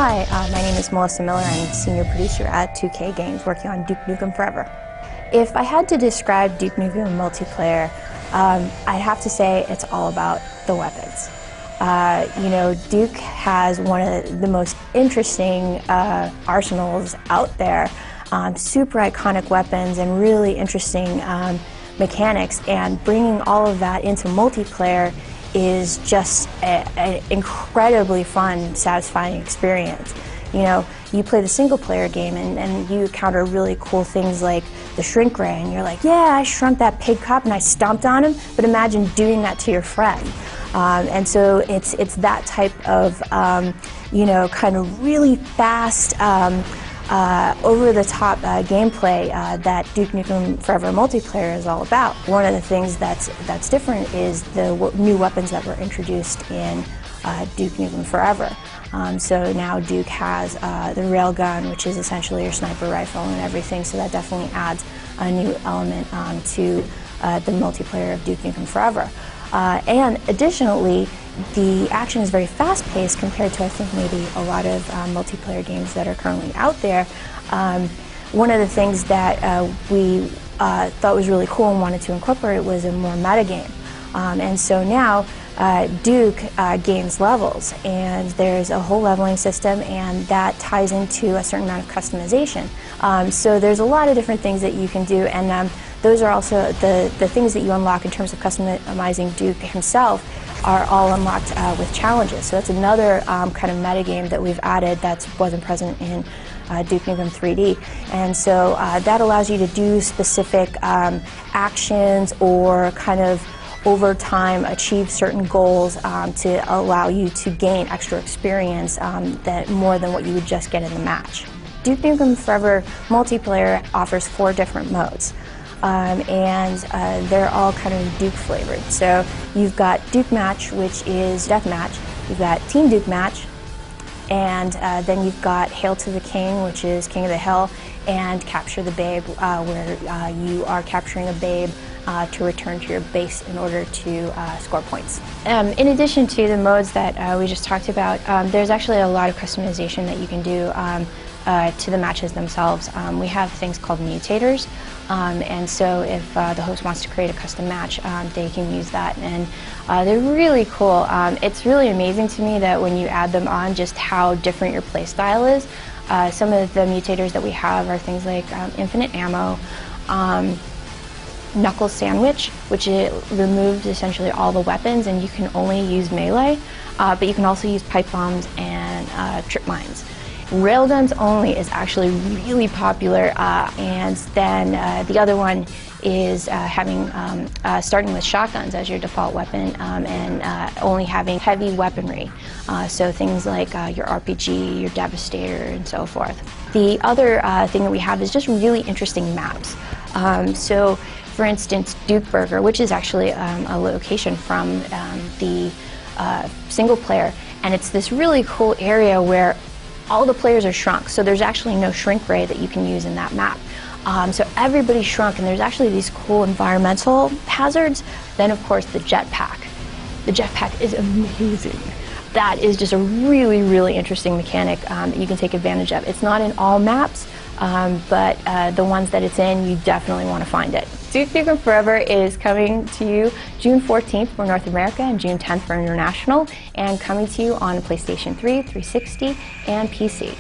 Hi, my name is Melissa Miller. I'm senior producer at 2K Games working on Duke Nukem Forever. If I had to describe Duke Nukem multiplayer, I'd have to say it's all about the weapons. Duke has one of the most interesting arsenals out there, super iconic weapons and really interesting mechanics, and bringing all of that into multiplayer is just an incredibly fun, satisfying experience. You play the single-player game and you encounter really cool things like the shrink ray, and you're like, yeah, I shrunk that pig cop and I stomped on him, but imagine doing that to your friend. And so it's that type of, kind of really fast, over-the-top gameplay that Duke Nukem Forever multiplayer is all about. One of the things that's different is the new weapons that were introduced in Duke Nukem Forever. So now Duke has the railgun, which is essentially your sniper rifle and everything, so that definitely adds a new element to the multiplayer of Duke Nukem Forever. And additionally, the action is very fast-paced compared to, I think, maybe a lot of multiplayer games that are currently out there. One of the things that we thought was really cool and wanted to incorporate was a more metagame. And so now Duke gains levels, and there's a whole leveling system, and that ties into a certain amount of customization. So there's a lot of different things that you can do, and those are also the things that you unlock in terms of customizing Duke himself are all unlocked with challenges. So that's another kind of metagame that we've added that wasn't present in Duke Nukem 3D. And so that allows you to do specific actions or kind of over time achieve certain goals to allow you to gain extra experience that more than what you would just get in the match. Duke Nukem Forever multiplayer offers 4 different modes. And they're all kind of Duke flavored. So you've got Duke Match, which is deathmatch. You've got Team Duke Match, and then you've got Hail to the King, which is King of the Hill, and Capture the Babe, where you are capturing a babe to return to your base in order to score points. In addition to the modes that we just talked about, there's actually a lot of customization that you can do to the matches themselves. We have things called mutators, and so if the host wants to create a custom match, they can use that, and they're really cool. It's really amazing to me that when you add them on, just how different your play style is. Some of the mutators that we have are things like infinite ammo, knuckle sandwich, which it removes essentially all the weapons, and you can only use melee, but you can also use pipe bombs and trip mines. Railguns only is actually really popular, and then the other one is starting with shotguns as your default weapon, and only having heavy weaponry, so things like your RPG, your Devastator, and so forth. The other thing that we have is just really interesting maps. So, for instance, Duke Burger, which is actually a location from the single player, and it's this really cool area where all the players are shrunk, so there's actually no shrink ray that you can use in that map. So everybody's shrunk, and there's actually these cool environmental hazards. Then, of course, the jetpack. The jetpack is amazing. That is just a really, really interesting mechanic that you can take advantage of. It's not in all maps, but the ones that it's in, you definitely want to find it. Duke Nukem Forever is coming to you June 14th for North America and June 10th for International, and coming to you on PlayStation 3, 360, and PC.